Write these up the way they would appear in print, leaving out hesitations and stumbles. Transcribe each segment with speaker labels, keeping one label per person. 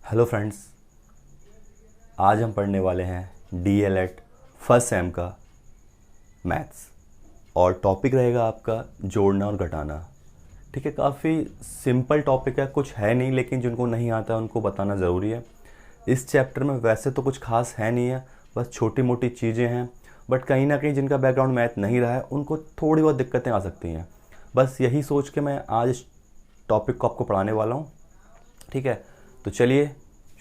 Speaker 1: Hello friends, आज हम पढ़ने वाले हैं डीएलएड फर्स्ट सेम का मैथ्स और टॉपिक रहेगा आपका जोड़ना और घटाना। ठीक है, काफ़ी सिंपल टॉपिक है, कुछ है नहीं, लेकिन जिनको नहीं आता है उनको बताना ज़रूरी है। इस चैप्टर में वैसे तो कुछ खास है नहीं है, बस छोटी मोटी चीज़ें हैं, बट कहीं ना कहीं जिनका बैकग्राउंड मैथ नहीं रहा है उनको थोड़ी बहुत दिक्कतें आ सकती हैं। बस यही सोच के मैं आज इस टॉपिक को आपको पढ़ाने वाला हूँ। ठीक है, तो चलिए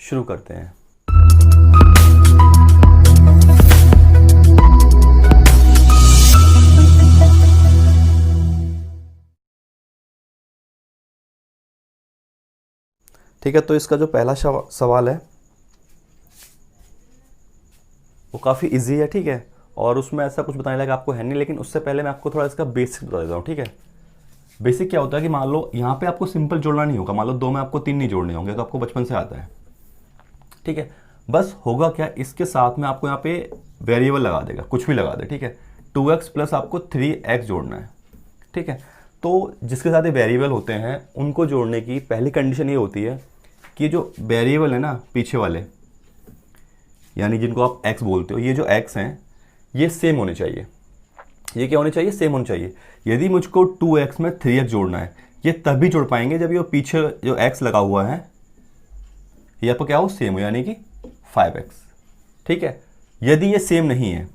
Speaker 1: शुरू करते हैं। ठीक है, तो इसका जो पहला सवाल है वो काफ़ी इजी है। ठीक है, और उसमें ऐसा कुछ बताने लगा आपको है नहीं, लेकिन उससे पहले मैं आपको थोड़ा इसका बेसिक बता देता हूँ। ठीक है, बेसिक क्या होता है कि मान लो यहाँ पे आपको सिंपल जोड़ना नहीं होगा, मान लो 2 में आपको 3 नहीं जोड़ने होंगे, तो आपको बचपन से आता है। ठीक है, बस होगा क्या, इसके साथ में आपको यहाँ पे वेरिएबल लगा देगा, कुछ भी लगा दे। ठीक है, 2x प्लस आपको 3x जोड़ना है। ठीक है, तो जिसके साथ ये वेरिएबल होते हैं उनको जोड़ने की पहली कंडीशन ये होती है कि जो वेरिएबल है ना पीछे वाले, यानी जिनको आप x बोलते हो, ये जो x हैं ये सेम होने चाहिए। ये क्या होने चाहिए? सेम होने चाहिए। यदि मुझको 2x में 3x जोड़ना है, ये तभी जोड़ पाएंगे जब ये पीछे जो x लगा हुआ है ये आपको क्या हो, सेम हो, यानी कि 5x। ठीक है, यदि ये सेम नहीं है,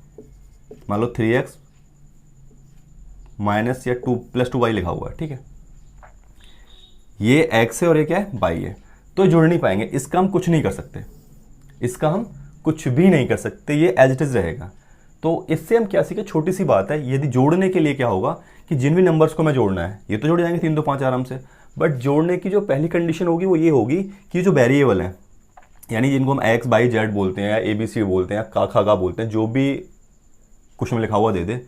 Speaker 1: मान लो 3x माइनस या 2 प्लस 2y लिखा हुआ है, ठीक है, ये x है और ये क्या है, y है, तो जुड़ नहीं पाएंगे। इसका हम कुछ नहीं कर सकते, इसका हम कुछ भी नहीं कर सकते, ये एज इट इज रहेगा। तो इससे हम क्या सीखे, छोटी सी बात है, यदि जोड़ने के लिए क्या होगा कि जिन भी नंबर्स को मैं जोड़ना है, ये तो जोड़ जाएंगे 3 2 5 आराम से, बट जोड़ने की जो पहली कंडीशन होगी वो ये होगी कि जो वेरिएबल है, यानी जिनको हम एक्स बाई जेड बोलते हैं या ए बी सी बोलते हैं, का खा गा बोलते हैं, जो भी क्वेश्चन में लिखा हुआ दे दे,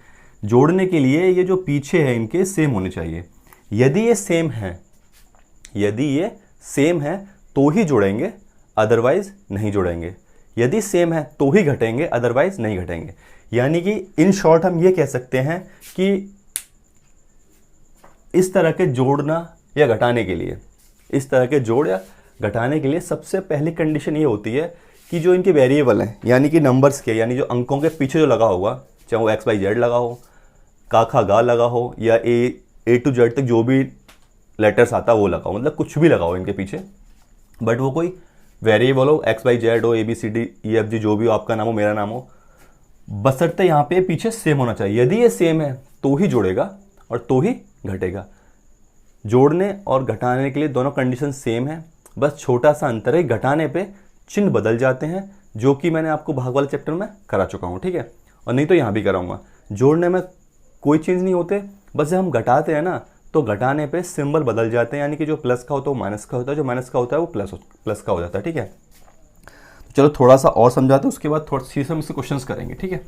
Speaker 1: जोड़ने के लिए ये जो पीछे है इनके सेम होने चाहिए। यदि ये सेम है, यदि ये सेम है तो ही जोड़ेंगे, अदरवाइज नहीं जोड़ेंगे। यदि सेम है तो ही घटेंगे, अदरवाइज नहीं घटेंगे। यानी कि इन शॉर्ट हम ये कह सकते हैं कि इस तरह के जोड़ना या घटाने के लिए, इस तरह के जोड़ या घटाने के लिए सबसे पहली कंडीशन ये होती है कि जो इनके वेरिएबल हैं, यानी कि नंबर्स के, यानी जो अंकों के पीछे जो लगा होगा, चाहे वो एक्स वाई जेड लगा हो, का खा गा लगा हो, या ए टू जेड तक जो भी लेटर्स आता है वो लगा हो, मतलब कुछ भी लगा हो इनके पीछे, बट वो कोई वेरिएबल हो, एक्स वाई जेड हो, A B C D E F G, जो भी हो, आपका नाम हो मेरा नाम हो, बशर्ते यहाँ पे पीछे सेम होना चाहिए। यदि ये सेम है तो ही जोड़ेगा और तो ही घटेगा। जोड़ने और घटाने के लिए दोनों कंडीशन सेम है, बस छोटा सा अंतर है, घटाने पे चिन्ह बदल जाते हैं, जो कि मैंने आपको भाग वाले चैप्टर में करा चुका हूँ। ठीक है, और नहीं तो यहाँ भी कराऊंगा। जोड़ने में कोई चेंज नहीं होते, बस जब हम घटाते हैं ना तो घटाने पे सिंबल बदल जाते हैं, यानी कि जो प्लस का होता है वो माइनस का होता है, जो माइनस का होता है वो प्लस का हो जाता है। ठीक है, तो चलो थोड़ा सा और समझाते हैं, उसके बाद थोड़ा सी हम इससे क्वेश्चंस करेंगे। ठीक है,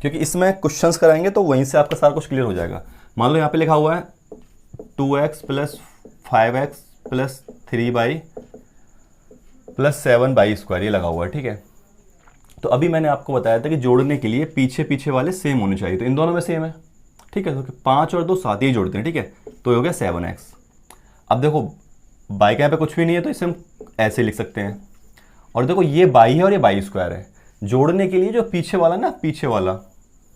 Speaker 1: क्योंकि इसमें क्वेश्चंस कराएंगे तो वहीं से आपका सारा कुछ क्लियर हो जाएगा। मान लो यहाँ पे लिखा हुआ है 2x plus 5x plus 3y plus 7y square, ये लगा हुआ है। ठीक है, तो अभी मैंने आपको बताया था कि जोड़ने के लिए पीछे पीछे वाले सेम होने चाहिए, तो इन दोनों में सेम है। ठीक है, तो 5 और 2 साथ ही जोड़ते हैं। ठीक है, तो ये हो गया 7x। अब देखो बाई के यहाँ पे कुछ भी नहीं है, तो इसे हम ऐसे लिख सकते हैं, और देखो ये बाई है और ये बाई स्क्वायर है। जोड़ने के लिए जो पीछे वाला ना, पीछे वाला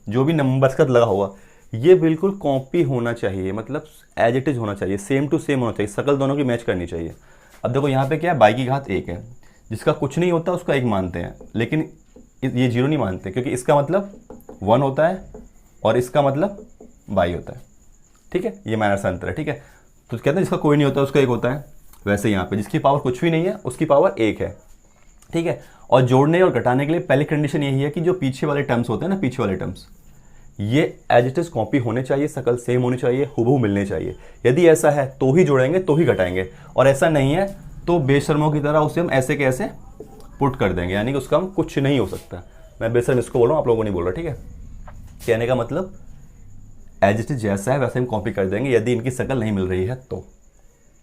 Speaker 1: जो भी नंबर का लगा हुआ, ये बिल्कुल कॉपी होना चाहिए, मतलब एज इट इज होना चाहिए, सेम टू सेम होना चाहिए, शकल दोनों की मैच करनी चाहिए। अब देखो यहाँ पे क्या है, बाई की घात 1 है, जिसका कुछ नहीं होता उसका 1 मानते हैं, लेकिन ये 0 नहीं मानते, क्योंकि इसका मतलब 1 होता है और इसका मतलब बाई होता है। ठीक है, ये माइनस अंतर है। ठीक है, तो कहते हैं जिसका कोई नहीं होता उसका 1 होता है, वैसे यहाँ पे जिसकी पावर कुछ भी नहीं है उसकी पावर 1 है। ठीक है, और जोड़ने और घटाने के लिए पहली कंडीशन यही है कि जो पीछे वाले टर्म्स होते हैं ना, पीछे वाले टर्म्स, ये एज इट इज कॉपी होने चाहिए, शकल सेम होनी चाहिए, हुबहू मिलने चाहिए। यदि ऐसा है तो ही जोड़ेंगे, तो ही घटाएंगे, और ऐसा नहीं है तो बेशर्मों की तरह उसे हम ऐसे के ऐसे पुट कर देंगे, यानी कि उसका हम कुछ नहीं हो सकता। मैं बेशर्म इसको बोल रहा हूँ, आप लोगों को नहीं बोल रहा। ठीक है, कहने का मतलब एज इट इज जैसा है वैसे हम कॉपी कर देंगे, यदि इनकी शकल नहीं मिल रही है तो।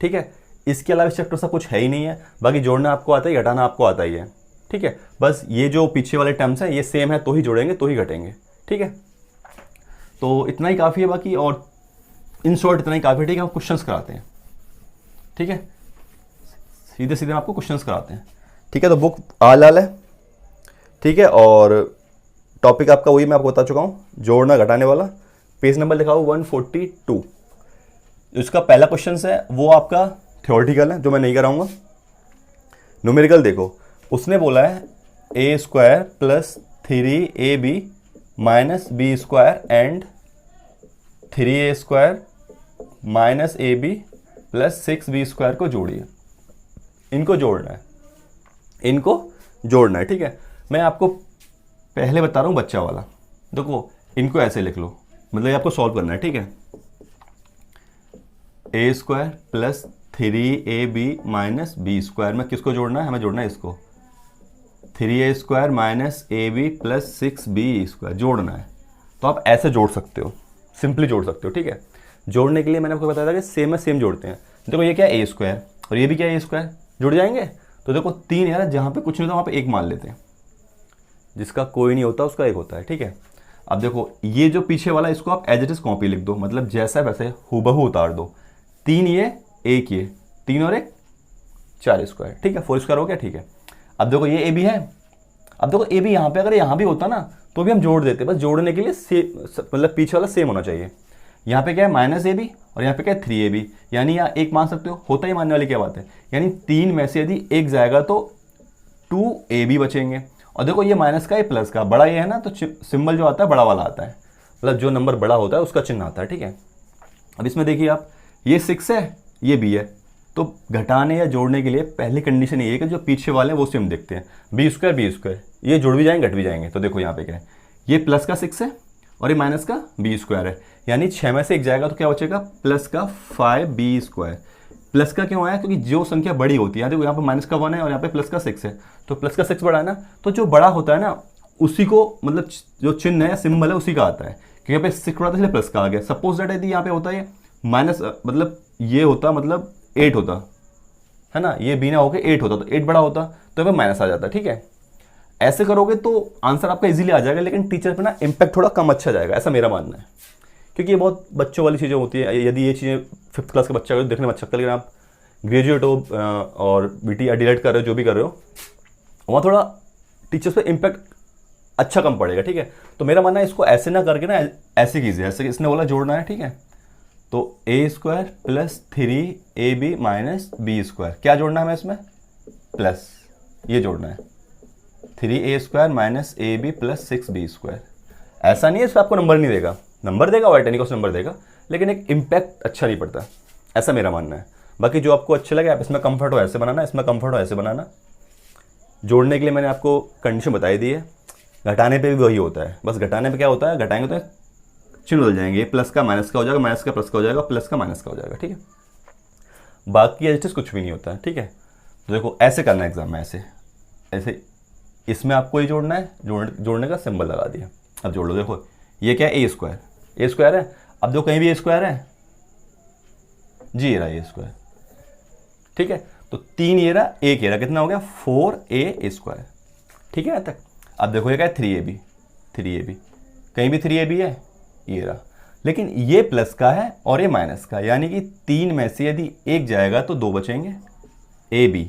Speaker 1: ठीक है, इसके अलावा इस चैप्टर से कुछ है ही नहीं है, बाकी जोड़ना आपको आता है, घटाना आपको आता ही है। ठीक है, बस ये जो पीछे वाले टर्म्स हैं ये सेम है तो ही जोड़ेंगे, तो ही घटेंगे। ठीक है, तो इतना ही काफ़ी है बाकी, और इन शॉर्ट इतना ही काफ़ी है। ठीक है, हम क्वेश्चंस कराते हैं। ठीक है, सीधे सीधे हम आपको क्वेश्चंस कराते हैं, ठीक है। तो बुक आल आल है, ठीक है, और टॉपिक आपका वही मैं आपको बता चुका हूँ, जोड़ना घटाने वाला। पेज नंबर लिखा हुआ 142। इसका पहला क्वेश्चन है वो आपका थ्योरेटिकल है, जो मैं नहीं कराऊंगा। न्यूमेरिकल देखो, उसने बोला है a square plus 3ab minus b square and 3a square minus ab plus 6b square को जोड़िए। इनको जोड़ना है, इनको जोड़ना है, ठीक है। मैं आपको पहले बता रहा हूँ बच्चा वाला। देखो इनको ऐसे लिख लो, मतलब ये आपको सॉल्व करना है, ठीक है। A square plus 3ab minus b square में किसको जोड़ना है? हमें जोड़ना है इसको, 3a square minus ab plus 6b square जोड़ना है। तो आप ऐसे जोड़ सकते हो, सिंपली जोड़ सकते हो, ठीक है। जोड़ने के लिए मैंने आपको बताया था कि सेम है सेम जोड़ते हैं। देखो ये क्या है, ए स्क्वायर, और ये भी क्या है, ए स्क्वायर, जुड़ जाएंगे। तो देखो 3 यार, जहाँ पे कुछ नहीं होता वहाँ पे 1 मान लेते हैं, जिसका कोई नहीं होता उसका 1 होता है, ठीक है। अब देखो ये जो पीछे वाला, इसको आप एज इट इज कॉपी लिख दो, मतलब जैसा वैसे हूबहू उतार दो। 3 ये 1 ये, 3 और 1 4 स्क्वायर, ठीक है, 4 स्क्वायर हो गया, ठीक है। अब देखो ये ए बी है, अब देखो ए बी यहाँ पे अगर यहाँ भी होता ना तो भी हम जोड़ देते, बस जोड़ने के लिए मतलब पीछे वाला सेम होना चाहिए। यहाँ पे क्या है, माइनस ए बी, और यहाँ पे क्या है 3ab, यानी यहाँ 1 मान सकते हो, होता ही मानने वाली क्या बात है। यानी 3 में से यदि 1 जाएगा तो 2ab बचेंगे। और देखो ये माइनस का, ये प्लस का, बड़ा ये है ना, तो सिंबल जो आता है बड़ा वाला आता है, मतलब जो नंबर बड़ा होता है उसका चिन्ह आता है, ठीक है। अब इसमें देखिए आप, ये 6 है, ये b है, तो घटाने या जोड़ने के लिए पहली कंडीशन ये है कि जो पीछे वाले हैं वो सेम देखते हैं, बी स्क्वायर, ये जुड़ भी जाएंगे घट भी जाएंगे। तो देखो यहाँ पे क्या है, ये प्लस का 6 है और ये माइनस का बी स्क्वायर है, यानी 6 में से 1 जाएगा तो क्या बचेगा, प्लस का 5b स्क्वायर। प्लस का क्यों आया, क्योंकि जो संख्या बड़ी होती है, देखो यहाँ पे माइनस का 1 है और यहाँ पे प्लस का 6 है, तो प्लस का 6 बड़ा है ना, तो जो बड़ा होता है ना उसी को, मतलब जो चिन्ह है, सिंबल है, उसी का आता है। क्योंकि यहाँ पे 6 बड़ा था इसलिए प्लस का आ गया। सपोज दैट यदि यहाँ पे होता है माइनस, मतलब ये होता, मतलब 8 होता है ना, ये b ना होकर 8 होता, तो 8 बड़ा होता तो यहाँ पे माइनस आ जाता, ठीक है। ऐसे करोगे तो आंसर आपका इजीली आ जाएगा, लेकिन टीचर पे ना इम्पैक्ट थोड़ा कम अच्छा जाएगा, ऐसा मेरा मानना है। क्योंकि ये बहुत बच्चों वाली चीज़ें होती है, यदि ये चीज़ें 5th क्लास का बच्चा हो देखने में अच्छा लगता है, लेकिन आप ग्रेजुएट हो और बीटी डीएलएड कर रहे हो, जो भी कर रहे हो, वहाँ थोड़ा टीचर्स पे इम्पैक्ट अच्छा कम पड़ेगा, ठीक है। तो मेरा मानना है इसको ऐसे ना करके ना ऐसे कीजिए, ऐसे इसने बोला जोड़ना है, ठीक है। तो a square plus 3ab minus b square, क्या जोड़ना है हमें इसमें, प्लस, ये जोड़ना है 3a square minus ab plus 6b square. ऐसा नहीं है इसमें आपको नंबर नहीं देगा, नंबर देगा, वाइट एनिकॉस नंबर देगा, लेकिन एक इम्पैक्ट अच्छा नहीं पड़ता, ऐसा मेरा मानना है। बाकी जो आपको अच्छा लगे आप इसमें कंफर्ट हो ऐसे बनाना, इसमें कंफर्ट हो ऐसे बनाना। जोड़ने के लिए मैंने आपको कंडीशन बताई दी है, घटाने पे भी वही होता है, बस घटाने पे क्या होता है, घटाएंगे तो चिन्ह बदल जाएंगे, प्लस का माइनस का हो जाएगा, माइनस का प्लस का हो जाएगा, प्लस का माइनस का हो जाएगा, ठीक है। बाकी एडजस्ट कुछ भी नहीं होता है, ठीक है। तो देखो ऐसे करना है एग्जाम में, ऐसे ऐसे, इसमें आपको ही जोड़ना है, जोड़ने का सिंबल लगा दिया। अब जोड़ लो, देखो ये क्या है, ए स्क्वायर है। अब देखो कहीं भी ए स्क्वायर है जी, ये रहा ए स्क्वायर, ठीक है। तो 3 ये रहा, 1 ये रहा, कितना हो गया 4a स्क्वायर, ठीक है यहाँ तक। अब देखो ये क्या है 3ab, कहीं भी 3ab है, ये रहा, लेकिन ये प्लस का है और ये माइनस का, यानी कि 3 में से यदि 1 जाएगा तो 2 बचेंगे। ab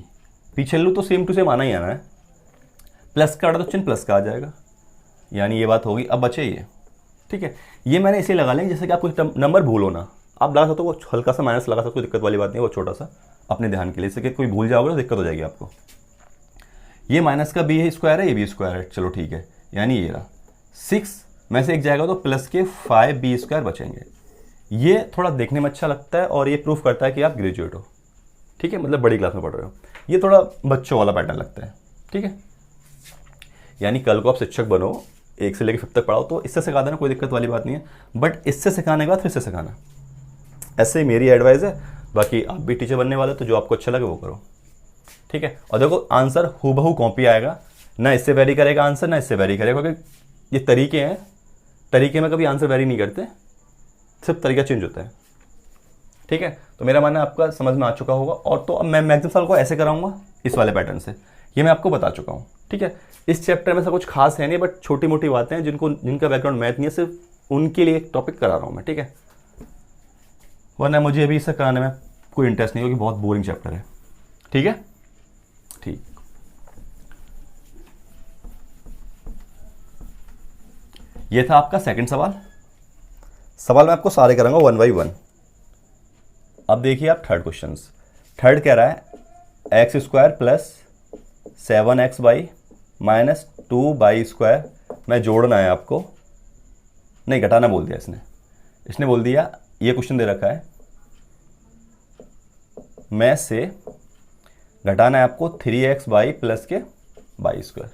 Speaker 1: पीछे लो तो सेम टू सेम आना ही आना है, प्लस का तो चिन्ह प्लस का आ जाएगा, यानी ये बात होगी। अब बचे ये, ठीक है। ये मैंने इसे लगा लेंगे जैसे कि आप कुछ नंबर भूलो ना, आप लगा सकते हो, वो हल्का सा माइनस लगा सकते हो, दिक्कत वाली बात नहीं है, वो छोटा सा अपने ध्यान के लिए, जैसे कि कोई भूल जाओगे तो दिक्कत हो जाएगी आपको। ये माइनस का b स्क्वायर है, ये b स्क्वायर है, चलो ठीक है, यानी ये रहा 6 में से 1 जाएगा तो प्लस के 5b स्क्वायर बचेंगे। ये थोड़ा देखने में अच्छा लगता है और ये प्रूफ करता है कि आप ग्रेजुएट हो, ठीक है, मतलब बड़ी क्लास में पढ़ रहे हो। ये थोड़ा बच्चों वाला पैटर्न लगता है, ठीक है। यानी कल को आप शिक्षक बनो, 1 से लेकर 5 तक पढ़ाओ, तो इससे सिखा देना, कोई दिक्कत वाली बात नहीं है, बट इससे सिखाने के बाद फिर से सिखाना, ऐसे मेरी एडवाइस है। बाकी आप भी टीचर बनने वाले तो जो आपको अच्छा लगे वो करो, ठीक है। और देखो आंसर हूबहू कॉपी आएगा, ना इससे वेरी करेगा आंसर, ना इससे वेरी करेगा, क्योंकि ये तरीके हैं, तरीके में कभी आंसर वेरी नहीं करते, सिर्फ तरीका चेंज होता है, ठीक है। तो मेरा मानना आपका समझ में आ चुका होगा। और तो अब मैं मैक्सिमम साल को ऐसे कराऊंगा इस वाले पैटर्न से, ये मैं आपको बता चुका हूँ, ठीक है। इस चैप्टर में से कुछ खास है नहीं, बट छोटी मोटी बातें हैं जिनका बैकग्राउंड मैथ नहीं है, सिर्फ उनके लिए एक टॉपिक करा रहा हूँ मैं, ठीक है। वरना मुझे अभी इसे कराने में कोई इंटरेस्ट नहीं, क्योंकि बहुत बोरिंग चैप्टर है, ठीक है। ठीक, ये था आपका सेकंड सवाल। सवाल मैं आपको सारे कराऊंगा 1 बाई 1। अब देखिए आप थर्ड क्वेश्चन। थर्ड कह रहा है x square plus 7x by minus 2y²। मैं जोड़ना है आपको, नहीं घटाना बोल दिया इसने बोल दिया, ये क्वेश्चन दे रखा है, मैं से घटाना है आपको 3x बाई प्लस के y²।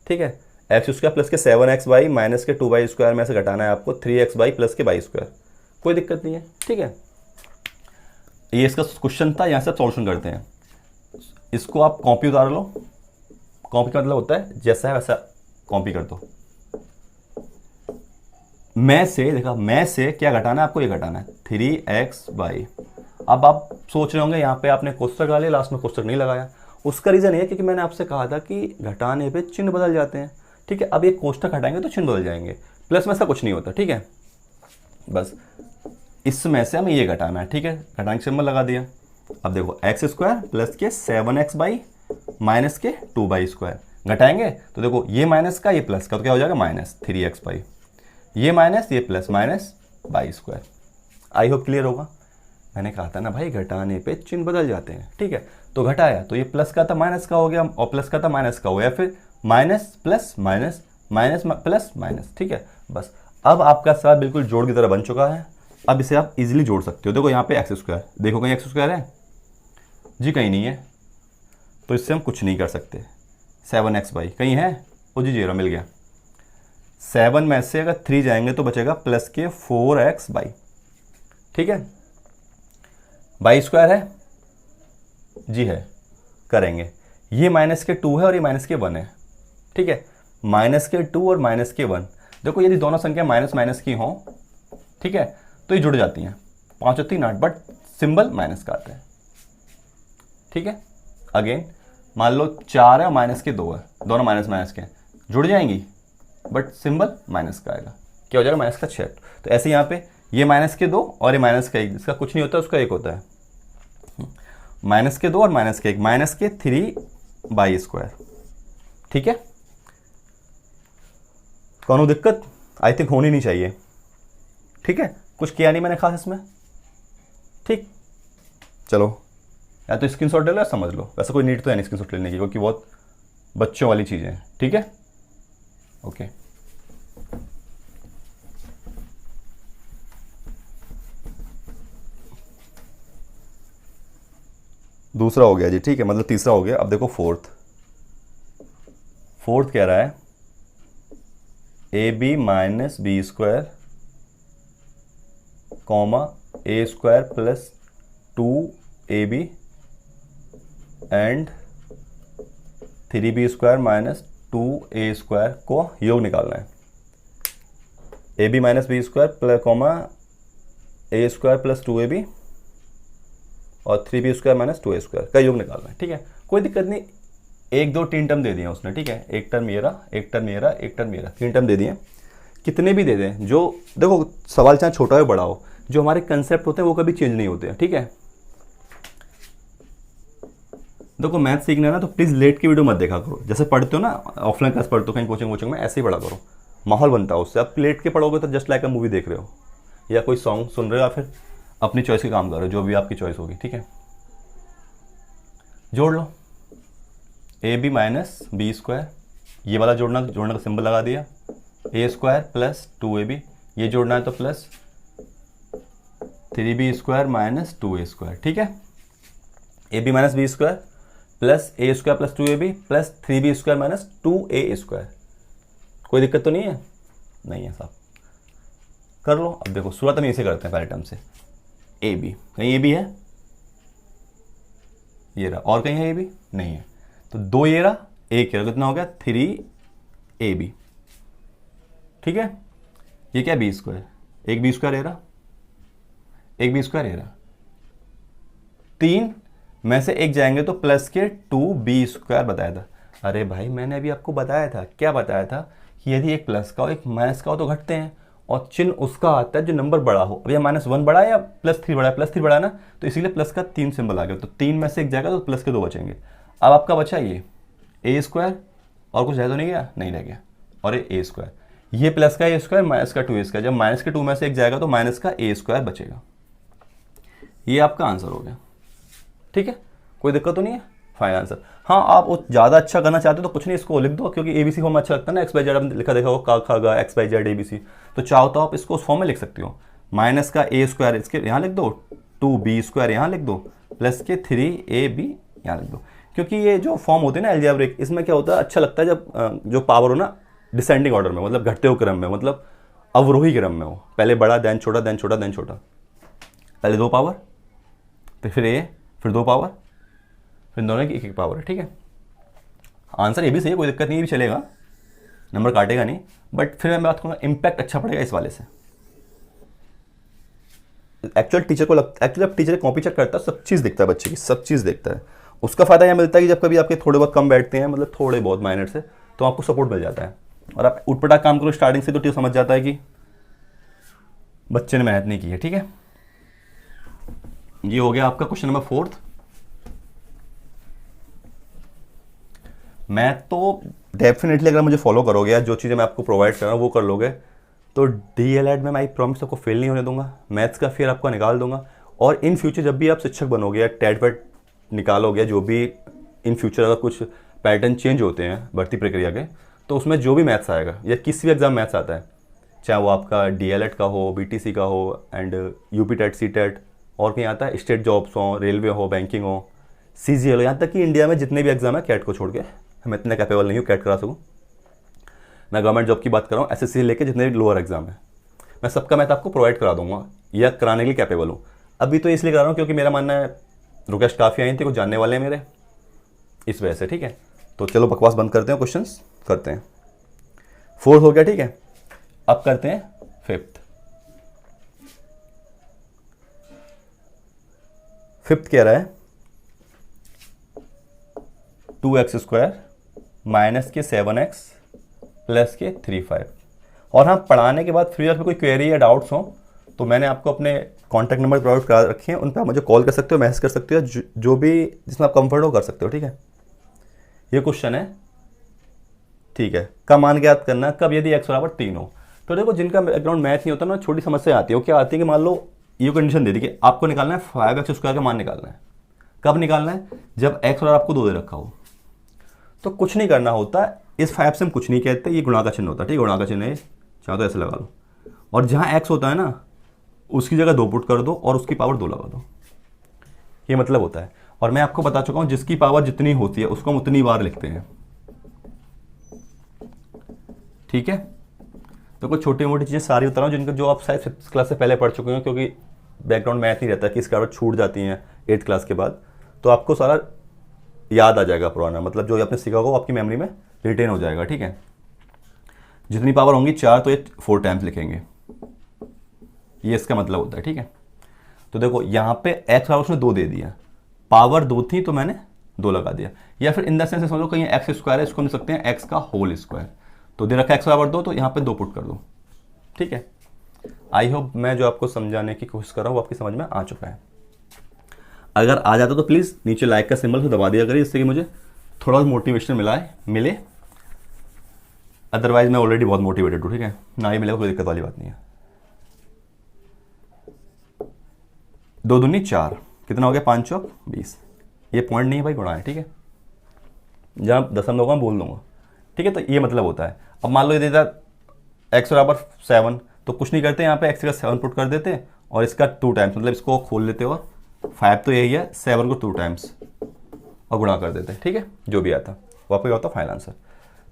Speaker 1: ठीक है, एक्स स्क्वायर प्लस के 7x बाई माइनस के 2y² में से घटाना है आपको 3x बाई प्लस के y²। कोई दिक्कत नहीं है, ठीक है। ये इसका क्वेश्चन था, यहाँ से आप सॉल्यूशन करते हैं। इसको आप कॉपी उतार लो। कॉपी का मतलब होता है जैसा है वैसा कॉपी कर दो। मैं से देखा, मैं से क्या घटाना है आपको, ये घटाना है 3x बाई। अब आप सोच रहे होंगे यहाँ पे आपने कोष्ठक लगा लिया, लास्ट में कोष्ठक नहीं लगाया। उसका रीज़न ये है क्योंकि मैंने आपसे कहा था कि घटाने पे चिन्ह बदल जाते हैं। ठीक है, अब ये कोष्ठक हटाएंगे तो चिन्ह बदल जाएंगे, प्लस में ऐसा कुछ नहीं होता। ठीक है, बस इसमें से हमें ये घटाना है। ठीक है, घटाने का सिंबल लगा दिया। अब देखो एक्स स्क्वायर प्लस के 7x बाई माइनस के 2y²। घटाएंगे तो देखो ये माइनस का ये प्लस का तो क्या हो जाएगा माइनस 3x बाई, ये माइनस ये plus minus y²। I hope clear होगा। मैंने कहा था ना भाई घटाने पे चिन्ह बदल जाते हैं। ठीक है, तो घटाया तो ये प्लस का था माइनस का हो गया, और प्लस का था माइनस का हो गया, फिर minus plus minus minus plus minus. ठीक है, बस अब आपका सवाल बिल्कुल जोड़ की तरह बन चुका है। अब इसे आप इजीली जोड़ सकते हो। देखो यहाँ पे एक्स स्क्वायर, देखो कहीं एक्स स्क्वायर है जी, कहीं नहीं है, तो इससे हम कुछ नहीं कर सकते। 7x बाई कहीं है, ओ जी 0 मिल गया। 7 में से अगर 3 जाएंगे तो बचेगा प्लस के 4x बाई। ठीक है, y² है जी, है, करेंगे। ये माइनस के 2 है और ये माइनस के 1 है। ठीक है, माइनस के 2 और माइनस के 1। देखो यदि दोनों संख्या माइनस माइनस की हों, ठीक है, तो ये जुड़ जाती हैं। 5 और 3 8, बट सिंबल माइनस का आता है। ठीक है, अगेन मान लो 4 है और माइनस के 2 है, दोनों माइनस माइनस के हैं, जुड़ जाएंगी बट सिंबल माइनस का आएगा। क्या हो जाएगा माइनस का 6। तो ऐसे यहाँ पे ये माइनस के 2 और ये माइनस का 1, जिसका कुछ नहीं होता उसका 1 होता है। माइनस के 2 और माइनस के 1, माइनस के 3y²। ठीक है, कौन दिक्कत आई थिंक होनी नहीं चाहिए। ठीक है, कुछ किया नहीं मैंने खास इसमें। ठीक, चलो या तो स्क्रीनशॉट ले लो या समझ लो, वैसे कोई नीड तो है नहीं स्क्रीनशॉट लेने की क्योंकि बहुत बच्चों वाली चीज़ें हैं। ठीक है, ओके। दूसरा हो गया जी, ठीक है, मतलब तीसरा हो गया। अब देखो फोर्थ कह रहा है AB minus B² comma A² plus 2AB and 3B² minus 2A² को योग निकालना है। AB minus B² plus comma A² plus 2AB और 3B² माइनस 2A² का योग निकालना है। ठीक है, कोई दिक्कत नहीं। 1 2 3 टर्म दे दिए उसने। ठीक है, एक टर्म ये रहा, एक टर्म ये रहा, एक टर्म ये रहा, 3 टर्म दे दिए। कितने भी दे दें, जो देखो सवाल चाहे छोटा हो बड़ा हो, जो हमारे कंसेप्ट होते हैं वो कभी चेंज नहीं होते हैं। ठीक है, देखो मैथ सीखना है ना तो प्लीज़ लेट की वीडियो मत देखा करो। जैसे पढ़ते हो ना, ऑफलाइन क्लास पढ़ते हो कहीं कोचिंग में, ऐसे ही पढ़ा करो, माहौल बनता है उससे। अब लेट के पढ़ोगे तो जस्ट लाइक अ मूवी देख रहे हो या कोई सॉन्ग सुन रहे हो या फिर अपनी चॉइस के काम कर रहे हो, जो भी आपकी चॉइस होगी। ठीक है, जोड़ लो AB माइनस B², ये वाला जोड़ने का सिंबल लगा दिया। A² प्लस 2AB, ये जोड़ना है तो प्लस 3B² माइनस 2A²। ठीक है, AB minus B² plus A² plus 2AB plus 3B² minus 2A²। कोई दिक्कत तो नहीं है? नहीं है साहब, कर लो। अब देखो शुरुआत हम इसे करते हैं पहले टर्म से। AB, कहीं AB है? ये रहा। और कहीं है AB? नहीं है। तो 2 ये रहा, 1 ये रहा, कितना हो गया 3AB। ठीक है, ये क्या B², एक B² ये रहा, एक B² ये रहा। 3 में से 1 जाएंगे तो प्लस के 2B² बताया था। अरे भाई मैंने अभी आपको बताया था, क्या बताया था कि यदि एक प्लस का हो एक माइनस का हो तो घटते हैं, और चिन्ह उसका आता है जो नंबर बड़ा हो। अब ये -1 बड़ा है या +3 बड़ा है, +3 बड़ा है ना, तो इसीलिए प्लस का 3 सिंबल आ गया, तो 3 में से एक जाएगा तो प्लस के 2 बचेंगे। अब आपका बचा ये a² और कुछ रह तो नहीं गया, नहीं रह गया, और ये a², ये प्लस का a², माइनस का 2a², जब माइनस के 2 में से एक जाएगा तो माइनस का a² बचेगा। ये आपका आंसर हो गया, ठीक है, कोई दिक्कत तो नहीं है, फाइनल आंसर। हाँ, आप वो ज़्यादा अच्छा करना चाहते हो तो कुछ नहीं, इसको लिख दो, क्योंकि ABC फॉर्म अच्छा लगता है ना, XYZ आपने लिखा देखा हो, का खा गा XYZ ABC, तो चाहो तो आप इसको उस फॉर्म में लिख सकते हो। माइनस का a² इसके यहाँ लिख दो, 2b² यहाँ लिख दो, प्लस के 3ab यहाँ लिख दो। क्योंकि ये जो फॉर्म होते हैं ना अलजेब्रिक, इसमें क्या होता है, अच्छा लगता है जब जो पावर हो ना डिसेंडिंग ऑर्डर में, मतलब घटते हुए क्रम में, मतलब अवरोही क्रम में हो, पहले बड़ा देन छोटा देन छोटा देन छोटा, पहले 2 पावर, फिर a, फिर 2 पावर, फिर दोनों की 1 पावर है, ठीक है। आंसर ये भी सही है, कोई दिक्कत नहीं, ये भी चलेगा, नंबर काटेगा नहीं, बट फिर मैं बात करूँगा इम्पैक्ट अच्छा पड़ेगा इस वाले से। एक्चुअल टीचर को लगता है, एक्चुअली जब टीचर कॉपी चेक करता है सब चीज़ देखता है, बच्चे की सब चीज़ देखता है, उसका फ़ायदा यह मिलता है कि जब कभी आपके थोड़े बहुत कम बैठते हैं, मतलब थोड़े बहुत माइनर से, तो आपको सपोर्ट मिल जाता है, और आप उठपटाक काम करो स्टार्टिंग से तो टीचर समझ जाता है कि बच्चे ने मेहनत नहीं की है, ठीक है। ये हो गया आपका क्वेश्चन नंबर 4। मैथ तो डेफिनेटली अगर मुझे फॉलो करोगे या जो चीज़ें मैं आपको प्रोवाइड कर रहा हूँ वो कर लोगे तो DLED में मैं प्रॉमिस आपको फेल नहीं होने दूंगा, मैथ्स का फेयर आपको निकाल दूंगा। और इन फ्यूचर जब भी आप शिक्षक बनोगे या टेट वेट निकालोगे, जो भी इन फ्यूचर अगर कुछ पैटर्न चेंज होते हैं भर्ती प्रक्रिया के, तो उसमें जो भी मैथ्स आएगा या किसी भी एग्जाम मैथ्स आता है, चाहे वो आपका DLED का हो, BTC का हो, एंड UP टेट, CTET, और कहीं आता है स्टेट जॉब्स हो, रेलवे हो, बैंकिंग हो, CGL हो, यहाँ तक कि इंडिया में जितने भी एग्जाम है कैट को छोड़ के, मैं इतना कैपेबल नहीं हूँ कैट करा सकूँ, मैं गवर्नमेंट जॉब की बात कर रहा हूँ, SSC लेके जितने भी लोअर एग्जाम है, मैं सबका मैथ आपको प्रोवाइड करा दूंगा या कराने के लिए कैपेबल हूँ। अभी तो इसलिए करा रहा हूँ क्योंकि मेरा मानना है रिक्वेस्ट काफ़ी आई थी, कुछ जानने वाले हैं मेरे, इस वजह से, ठीक है। तो चलो बकवास बंद करते हैं, क्वेश्चंस करते हैं। 4 हो गया, ठीक है, अब करते हैं 5th। 5th कह रहा है 2x² माइनस के 7x प्लस के 3/5। और हाँ, पढ़ाने के बाद फ्री ऑफ कोई क्वेरी या डाउट्स हो तो मैंने आपको अपने कॉन्टैक्ट नंबर प्रोवाइड करा रखे हैं, उन पर आप मुझे कॉल कर सकते हो, मैसेज कर सकते हो, जो भी जिसमें आप कंफर्ट हो कर सकते हो, ठीक है। ये क्वेश्चन है, ठीक है, का मान ज्ञात करना कब यदि x बराबर 3 हो। तो देखो जिनका बैकग्राउंड मैथ नहीं होता ना, छोटी समस्या आती है। वो क्या आती है कि मान लो ये कंडीशन दे दी कि आपको निकालना है 5x² का मान निकालना है। कब निकालना है? जब x बराबर आपको 2 दे रखा हो। तो कुछ नहीं करना होता, इस 5 से हम कुछ नहीं कहते, ये गुणा का चिन्ह होता है, ठीक है, गुणा का चिन्ह है, चाहो तो ऐसे लगा लो, और जहाँ x होता है ना उसकी जगह 2 पुट कर दो और उसकी पावर 2 लगा दो, ये मतलब होता है। और मैं आपको बता चुका हूँ जिसकी पावर जितनी होती है उसको हम उतनी बार लिखते हैं, ठीक है। तो कुछ छोटी मोटी चीज़ें सारी बता रहा हूँ जिनका जो आप शायद 5th क्लास से पहले पढ़ चुके हैं, क्योंकि बैकग्राउंड मैथ नहीं रहता कि इसके बाद छूट जाती हैं 8th क्लास के बाद, तो आपको सारा याद आ जाएगा पुराना, मतलब जो आपने सीखा होगा वो आपकी मेमोरी में रिटेन हो जाएगा, ठीक है। जितनी पावर होंगी 4 तो ये 4 टाइम्स लिखेंगे, ये इसका मतलब होता है, ठीक है। तो देखो यहाँ पे x बराबर उसने 2 दे दिया, पावर 2 थी तो मैंने 2 लगा दिया, या फिर इन द सेंस समझो कहीं x² है, इसको हम लिख सकते हैं x का होल स्क्वायर। तो दे रखा x बराबर 2 तो यहाँ पे 2 पुट कर दो, ठीक है। आई होप मैं जो आपको समझाने की कोशिश कर रहा हूँ वो आपकी समझ में आ चुका है। अगर आ जाता तो प्लीज़ नीचे लाइक का सिंबल तो दबा दिया करिए, इससे कि मुझे थोड़ा मोटिवेशन मिले। अदरवाइज मैं ऑलरेडी बहुत मोटिवेटेड हूँ, ठीक है, ना ही मिलेगा कोई दिक्कत वाली बात नहीं है। 2 दूनी 4, कितना हो गया, 5 चौक 20। ये पॉइंट नहीं है भाई, गुणा है, ठीक है, जहाँ दशमलव होगा बोल दूंगा, ठीक है। तो ये मतलब होता है। अब मान लो ये देता x बराबर 7, तो कुछ नहीं करते, यहाँ पे x का 7 पुट कर देते और इसका 2 टाइम्स, मतलब इसको खोल लेते और 5 तो यही है, 7 को 2 टाइम्स और गुणा कर देते, ठीक है। जो भी आता वो आपका होता फाइनल आंसर।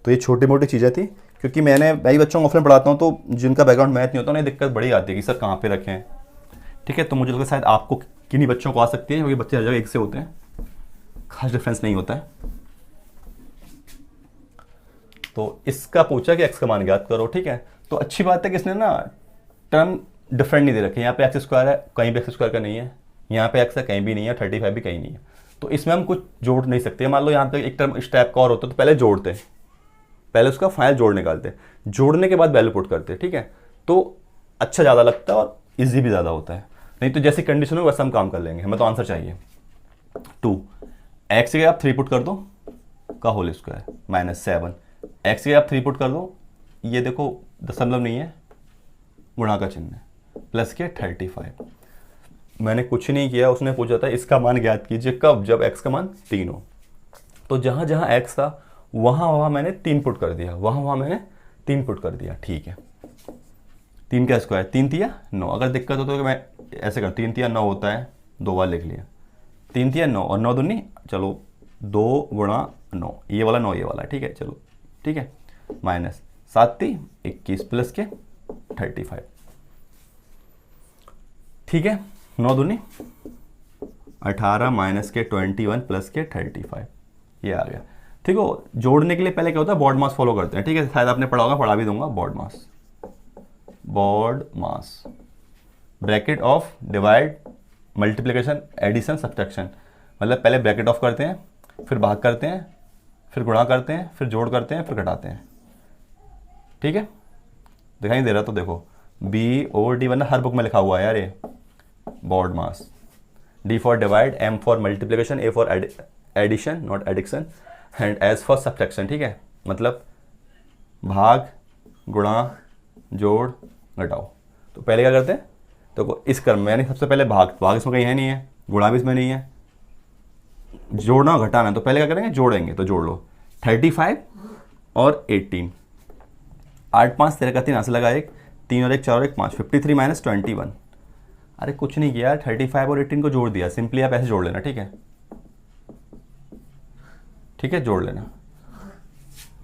Speaker 1: तो ये छोटी मोटी चीज़ें थी, क्योंकि मैं ही बच्चों को ऑफलाइन पढ़ाता हूँ, तो जिनका बैकग्राउंड मैथ नहीं होता उन्हें दिक्कत बड़ी आती है कि सर कहाँ पे रखें, ठीक है। तो मुझे लगता है शायद आपको किन्हीं बच्चों को आ सकती है, क्योंकि बच्चे हर जगह एक से होते हैं, खास डिफरेंस नहीं होता है। तो इसका पूछा कि x का मान ज्ञात करो, ठीक है। तो अच्छी बात है कि इसने ना टर्म डिफरेंट नहीं दे रखे, यहाँ पे x² है, कहीं भी x² का नहीं है, यहाँ पे x है कहीं भी नहीं है, 35 भी कहीं नहीं है। तो इसमें हम कुछ जोड़ नहीं सकते। मान लो यहाँ पे एक टर्म इस टाइप का और होता तो पहले जोड़ते, पहले उसका फाइनल जोड़ निकालते, जोड़ने के बाद वैल्यू पुट करते, ठीक है। तो अच्छा ज़्यादा लगता है और ईजी भी ज़्यादा होता है। नहीं तो जैसी कंडीशन हो वैसे हम काम कर लेंगे, हमें तो आंसर चाहिए। 2 एक्स की आप 3 पुट कर दो का होल स्क्वायर माइनस 7 एक्स की आप 3 पुट कर दो, ये देखो दशमलव नहीं है, गुणा का चिन्ह है, प्लस के 35। मैंने कुछ नहीं किया, उसने पूछा था इसका मान ज्ञात कीजिए कब, जब x का मान 3 हो। तो जहाँ जहाँ x था वहाँ मैंने 3 पुट कर दिया, वहाँ मैंने 3 पुट कर दिया। ठीक है, 3 का स्क्वायर 3 तिया 9। अगर दिक्कत हो तो मैं ऐसे कर, 3 तिया 9 होता है, 2 बार लिख लिया, 3 तिया 9 और 9 दूनी, चलो 2 गुणा 9, ये वाला 9 ये वाला, ठीक है चलो ठीक है, माइनस 7 ती 21 प्लस के 35। ठीक है, 9 दूनी 18 माइनस के 21 प्लस के 35, ये आ गया। ठीक हो, जोड़ने के लिए पहले क्या होता है, बॉड मास फॉलो करते हैं। ठीक है, शायद आपने पढ़ा होगा, पढ़ा भी दूंगा। BODMAS bracket of divide multiplication addition subtraction, मतलब पहले ब्रैकेट ऑफ करते हैं, फिर भाग करते हैं, फिर गुणा करते हैं, फिर जोड़ करते हैं, फिर घटाते हैं। ठीक है, दिखाई दे रहा तो देखो BOD, वरना हर बुक में लिखा हुआ है यार ये BODMAS. D for divide, M for multiplication, A for addition not addiction, and S for subtraction. ठीक है, मतलब भाग गुणा जोड़ घटाओ। तो पहले क्या करते हैं, तो इस क्रम में, यानी सबसे पहले भाग इसमें कहीं है नहीं है, गुणा भी इसमें नहीं है, जोड़ना घटाना, तो पहले क्या करेंगे, जोड़ेंगे। तो जोड़ लो 35 और 18, 8 5 13 का 3 यहाँ से लगा, 1 3 और 1 4 और 1 5, 53 माइनस 21। अरे कुछ नहीं किया, 35 और 18 को जोड़ दिया, सिंपली आप ऐसे जोड़ लेना। ठीक है, ठीक है, जोड़ लेना।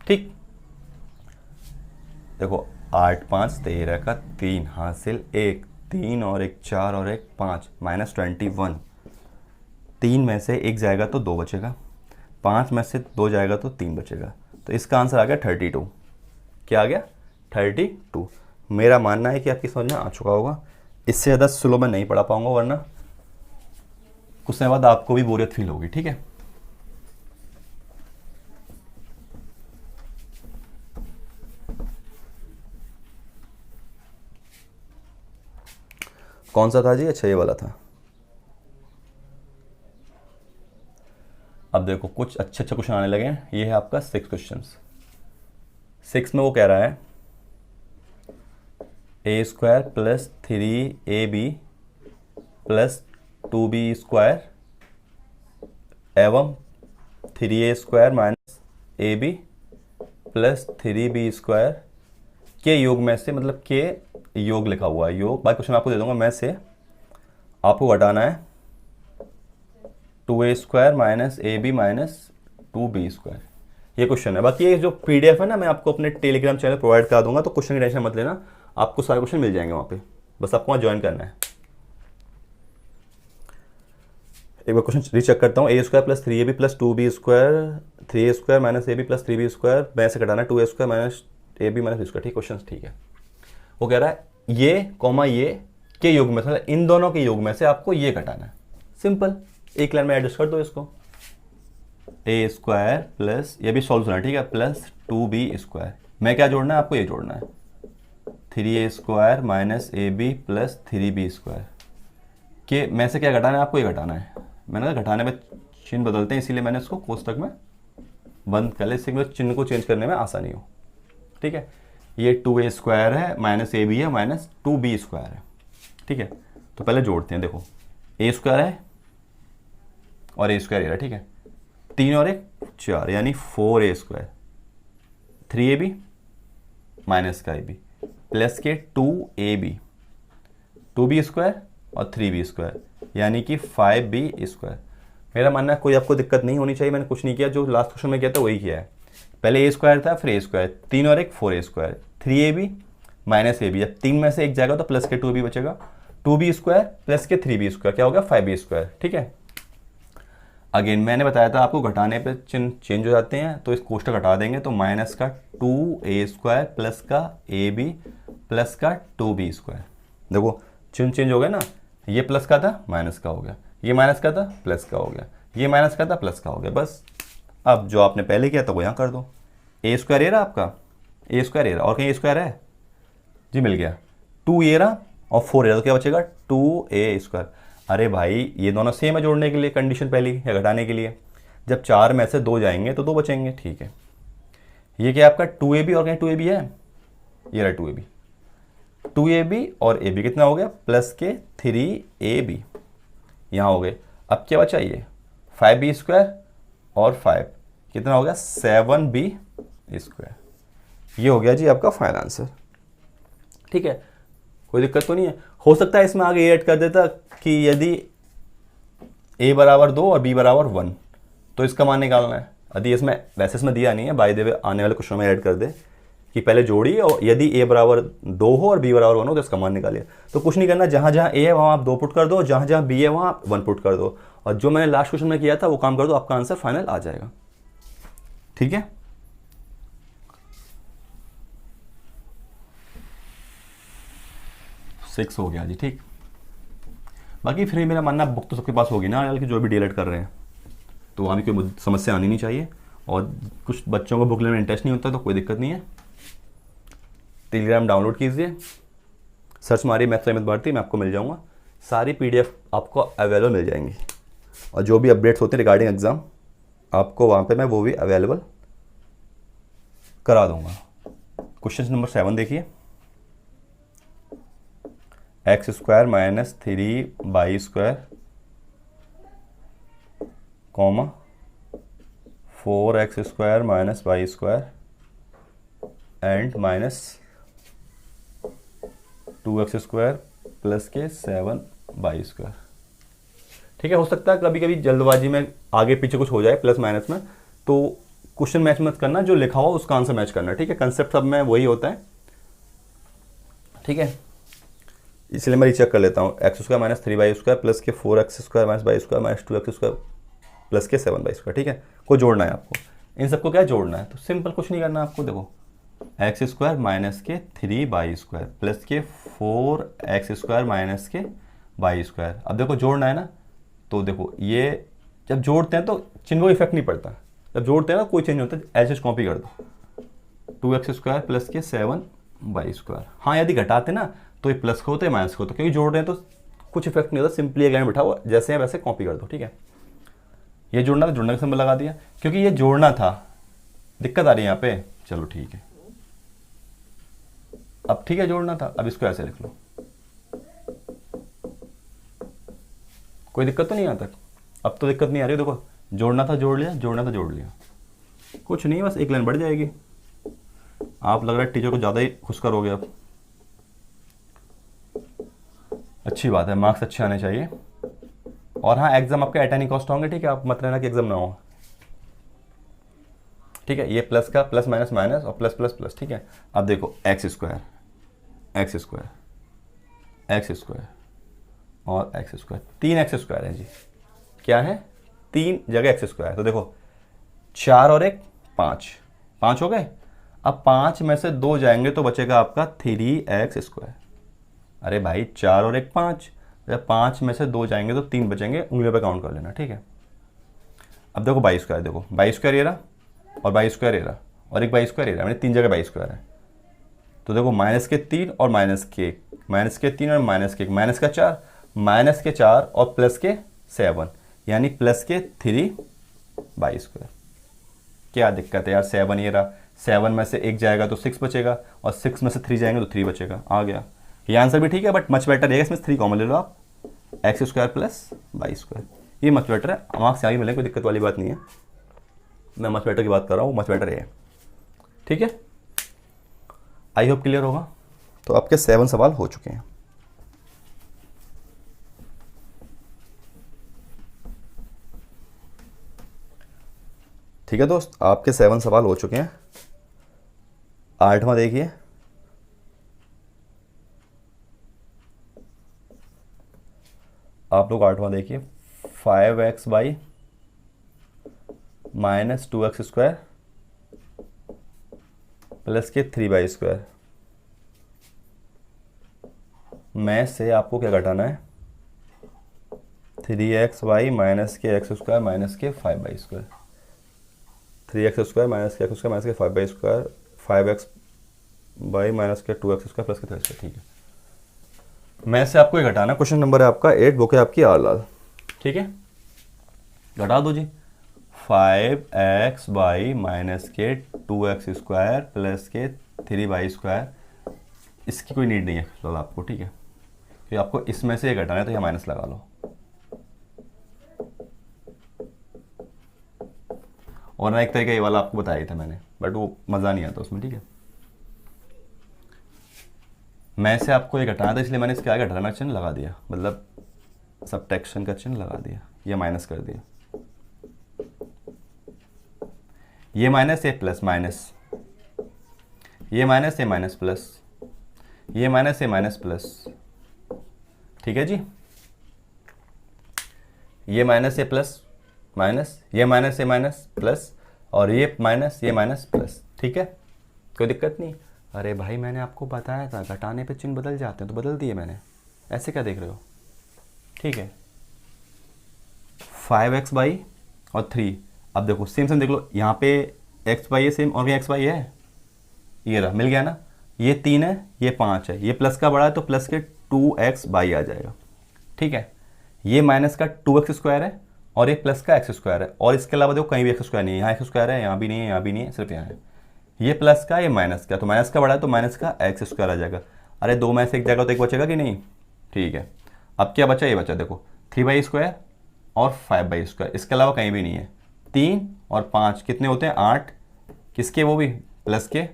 Speaker 1: ठीक, देखो 8 5 13 का 3 हासिल 1 3 और 1 4 और 1 5 माइनस 21। 3 में से 1 जाएगा तो 2 बचेगा, 5 में से 2 जाएगा तो 3 बचेगा। तो इसका आंसर आ गया 32। क्या आ गया, 32। मेरा मानना है कि आपकी समझ में आ चुका होगा। इससे ज़्यादा स्लो मैं नहीं पढ़ा पाऊंगा, वरना कुछ समय बाद आपको भी बोरियत फील होगी। ठीक है, कौन सा था जी, अच्छा ये वाला था। अब देखो कुछ अच्छे क्वेश्चन आने लगे हैं। ये है आपका 6 क्वेश्चन। 6 में वो कह रहा है a² plus 3ab plus 2b square एवं 3a² minus ab plus 3b square के योग में से, मतलब के योग लिखा हुआ है, योग बाकी क्वेश्चन आपको दे दूंगा, मैं से आपको घटाना है 2a² minus ab minus 2b square. ये क्वेश्चन है। बाकी ये जो PDF है ना, मैं आपको अपने टेलीग्राम चैनल प्रोवाइड करा दूंगा, तो क्वेश्चन की टेंशन मत लेना, आपको सारे क्वेश्चन मिल जाएंगे वहाँ पे, बस आपको वहाँ ज्वाइन करना है। एक बार क्वेश्चन रीचेक करता हूँ। a² plus 3ab plus 2b square, 3a² minus ab plus 3b square, मैं से घटाना 2a² minus ab minus b square. ठीक, क्वेश्चन ठीक है। वो कह रहा है ये कॉमा ये के योग में से, इन दोनों के योग में से आपको ये घटाना है। सिंपल, एक लाइन में एडजस्ट कर दो इसको। a² प्लस, ये भी सॉल्व होना है, ठीक है, प्लस 2b स्क्वायर, मैं क्या जोड़ना है, आपको ये जोड़ना है 3a² minus ab plus 3b square के में से क्या घटाना है, आपको ये घटाना है। मैंने कहा घटाने में चिन्ह बदलते हैं, इसीलिए मैंने इसको कोष्टक में बंद कर लिया, इससे चिन्ह को चेंज करने में आसानी हो। ठीक है, ये 2a² है माइनस ab है माइनस 2b स्क्वायर है। ठीक है, तो पहले जोड़ते हैं। देखो a² है और a² ये रहा, ठीक है, 3 और 1 4 यानी 4a², 3ab माइनस का ab प्लस के 2ab, 2b स्क्वायर और 3b स्क्वायर यानी कि 5b स्क्वायर। मेरा मानना है कोई आपको दिक्कत नहीं होनी चाहिए, मैंने कुछ नहीं किया, जो लास्ट क्वेश्चन में किया था वही किया है। पहले a² था, फिर a², 3 और 1 4a², 3ab माइनस ab, अब 3 में से 1 जाएगा तो प्लस के 2b बचेगा, 2b स्क्वायर प्लस के 3b स्क्वायर, क्या हो गया 5b स्क्वायर। ठीक है, अगेन मैंने बताया था आपको घटाने पे चिन्ह चेंज हो जाते हैं, तो इस कोष्टक घटा देंगे तो माइनस का 2a² प्लस का ab प्लस का 2b स्क्वायर। देखो चिन्ह चेंज हो गया ना, ये प्लस का था माइनस का हो गया, ये माइनस का था प्लस का हो गया, ये माइनस का था प्लस का हो गया। बस अब जो आपने पहले किया था वो यहाँ कर दो। a² ये रहा आपका, a² ये रहा, और कहीं a² है जी, मिल गया। 2 ये रहा और 4 ये रहा, तो क्या बचेगा 2a²। अरे भाई ये दोनों सेम है जोड़ने के लिए, कंडीशन पहली या घटाने के लिए। जब 4 में से 2 जाएंगे तो 2 बचेंगे, ठीक है। ये क्या आपका 2ab और कहीं 2ab है, ये रहा 2ab। 2ab और ab कितना हो गया, प्लस के 3ab यहाँ हो गए। अब क्या बचा, ये 5b² और 5 कितना हो गया 7b²। ये हो गया जी आपका फाइनल आंसर, ठीक है। कोई दिक्कत तो नहीं है। हो सकता है इसमें आगे ऐड कर देता कि यदि a बराबर 2 और b बराबर 1 तो इसका मान निकालना है। यदि इसमें वैसे इसमें दिया नहीं है, बाय द वे आने वाले क्वेश्चन में ऐड कर दे कि पहले जोड़िए और यदि a बराबर 2 हो और b बराबर 1 हो तो इसका मान निकालिए। तो कुछ नहीं करना, जहाँ जहाँ a है वहाँ आप 2 पुट कर दो, जहाँ जहाँ b है वहाँ आप 1 पुट कर दो, और जो मैंने लास्ट क्वेश्चन में किया था वो काम कर दो, आपका आंसर फाइनल आ जाएगा, ठीक है। सिक्स हो गया जी, ठीक। बाकी फिर मेरा मानना बुक तो सबके पास होगी ना कि जो भी डीएलएड कर रहे हैं, तो वहाँ भी कोई समस्या आनी नहीं चाहिए। और कुछ बच्चों को बुक लेने में इंटरेस्ट नहीं होता तो कोई दिक्कत नहीं है, टेलीग्राम डाउनलोड कीजिए, सर्च मारिए मैथ्स अमित भारती, मैं आपको मिल जाऊँगा। सारी PDF आपको अवेलेबल मिल जाएंगी, और जो भी अपडेट्स होते हैं रिगार्डिंग एग्ज़ाम आपको वहाँ पे मैं वो भी अवेलेबल करा दूँगा। क्वेश्चन नंबर 7 देखिए, x² - 3y² comma 4x² - y² and minus 2x² plus के 7y²। ठीक है, हो सकता है कभी कभी जल्दबाजी में आगे पीछे कुछ हो जाए प्लस माइनस में, तो क्वेश्चन मैच मत करना, जो लिखा हुआ उसका आंसर मैच करना, ठीक है। कंसेप्ट सब में वही होता है, ठीक है। इसलिए मैं रीचेक कर लेता हूँ, x² - 3y² प्लस के 4x² - y² minus 2x² plus के 7y², ठीक है। को जोड़ना है आपको, इन सबको क्या जोड़ना है, तो सिंपल कुछ नहीं करना आपको। देखो x² माइनस के 3y² प्लस के 4x² माइनस के y²। अब देखो जोड़ना है ना, तो देखो ये जब जोड़ते हैं तो चिन्ह को इफेक्ट नहीं पड़ता, जब जोड़ते हैं ना कोई चेंज होता है, ऐसे कॉपी कर दो 2x² प्लस के 7y²। हाँ यदि घटाते ना तो ये प्लस का होता है माइनस का होता है, क्योंकि जोड़ रहे हैं तो कुछ इफेक्ट नहीं होता, सिंपली अगेन बिठाओ जैसे है वैसे कॉपी कर दो, ठीक है। ये जोड़ना था, जोड़ने का सिंबल लगा दिया, क्योंकि ये जोड़ना था। दिक्कत आ रही है यहाँ पे, चलो ठीक है। अब ठीक है जोड़ना था, अब इसको ऐसे लिख लो, कोई दिक्कत तो नहीं यहाँ तक। अब तो दिक्कत नहीं आ रही, देखो जोड़ना था जोड़ लिया, जोड़ना था जोड़ लिया, कुछ नहीं, बस एक लाइन बढ़ जाएगी। आप लग रहा है टीचर को ज़्यादा ही खुश करोगे अब, अच्छी बात है, मार्क्स अच्छे आने चाहिए। और हाँ एग्जाम आपके एट एनी कॉस्ट होंगे, ठीक है, आप मत रहना कि एग्जाम ना हो, ठीक है। ये प्लस का प्लस माइनस माइनस और प्लस प्लस प्लस, ठीक है। अब देखो x² और x², 3 x² है जी, क्या है 3 जगह x² है, तो देखो 4 और 1 5 हो गए। अब 5 में से 2 जाएंगे तो बचेगा आपका 3x²। अरे भाई 4 और 1 5, जब 5 में से 2 जाएंगे तो 3 बचेंगे, उंगलियों पे काउंट कर लेना, ठीक है। अब देखो y², देखो y² ये रहा और y² ये रहा और एक y² ये रहा, मैंने 3 जगह y² है, तो देखो माइनस के 3 और माइनस के 1, माइनस के 3 और माइनस के 1, माइनस का 4, माइनस के 4 और प्लस के 7, यानी प्लस के 3y²। क्या दिक्कत है यार, 7 ये रहा, 7 में से 1 जाएगा तो 6 बचेगा और 6 में से 3 जाएंगे तो 3 बचेगा, आ गया। ये आंसर भी ठीक है, बट मच बेटर है इसमें 3 कॉमन ले लो आप, x² प्लस y², ये मच बेटर है। मार्क्स यहाँ ही मिले, कोई दिक्कत वाली बात नहीं है, मैं मच बेटर की बात कर रहा हूँ, मच बेटर है, ठीक है। आई होप क्लियर होगा। तो आपके 7 सवाल हो चुके हैं, ठीक है दोस्त, आपके 7 सवाल हो चुके हैं। 8वां देखिए, आप लोग 8वां देखिए, 5x/ माइनस 2x² प्लस के 3y² में से आपको क्या घटाना है, 3xy माइनस के x² माइनस के 5y², 3x² माइनस के x² माइनस के 5y², 5xy माइनस के 2x² प्लस के 3y², ठीक है। मैं से आपको ये घटाना, क्वेश्चन नंबर है आपका 8, बुक है आपकी आर लाल, ठीक है। घटा दो जी, 5x माइनस के 2x स्क्वायर प्लस के 3y स्क्वायर, इसकी कोई नीड नहीं है फिलहाल आपको, ठीक है। फिर आपको इसमें से ये घटाना है तो ये माइनस लगा लो। और ना एक तरीका ये वाला आपको बताया था मैंने, बट वो मज़ा नहीं आता उसमें, ठीक है। मैं से आपको ये घटाना था इसलिए मैंने इसके आगे घटाना का चिन्ह लगा दिया, मतलब सब्ट्रैक्शन का चिन्ह लगा दिया, ये माइनस कर दिया। ये माइनस, ये प्लस, माइनस, ये माइनस, ये माइनस प्लस, ये माइनस, ये माइनस प्लस, ठीक है जी। ये माइनस, ये प्लस, माइनस, ये माइनस, ये माइनस प्लस, और ये माइनस, ये माइनस प्लस, ठीक है, कोई दिक्कत नहीं। अरे भाई मैंने आपको बताया था घटाने पे चिन्ह बदल जाते हैं, तो बदल दिए मैंने, ऐसे क्या देख रहे हो, ठीक है। 5x और 3, अब देखो सेम सेम देख लो, यहाँ पे x है सेम और ये x है, ये रहा, मिल गया ना। ये 3 है, ये 5 है, ये प्लस का बड़ा है तो प्लस के 2x आ जाएगा, ठीक है। ये माइनस का 2x स्क्वायर है और ये प्लस का x स्क्वायर है, और इसके अलावा देखो कहीं भी x स्क्वायर नहीं है, यहाँ x स्क्वायर है, यहाँ भी नहीं है, यहाँ भी नहीं है, सिर्फ यहाँ है। ये प्लस का, ये माइनस का, तो माइनस का बड़ा है तो माइनस का x स्क्वायर आ जाएगा। अरे दो में से एक जाएगा तो एक बचेगा कि नहीं, ठीक है। अब क्या बचा, ये बचा देखो 3y स्क्वायर और 5y स्क्वायर, इसके अलावा कहीं भी नहीं है। 3 और 5 कितने होते हैं, 8, किसके, वो भी प्लस के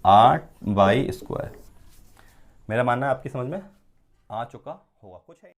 Speaker 1: 8y स्क्वायर। मेरा मानना है आपकी समझ में आ चुका होगा कुछ है।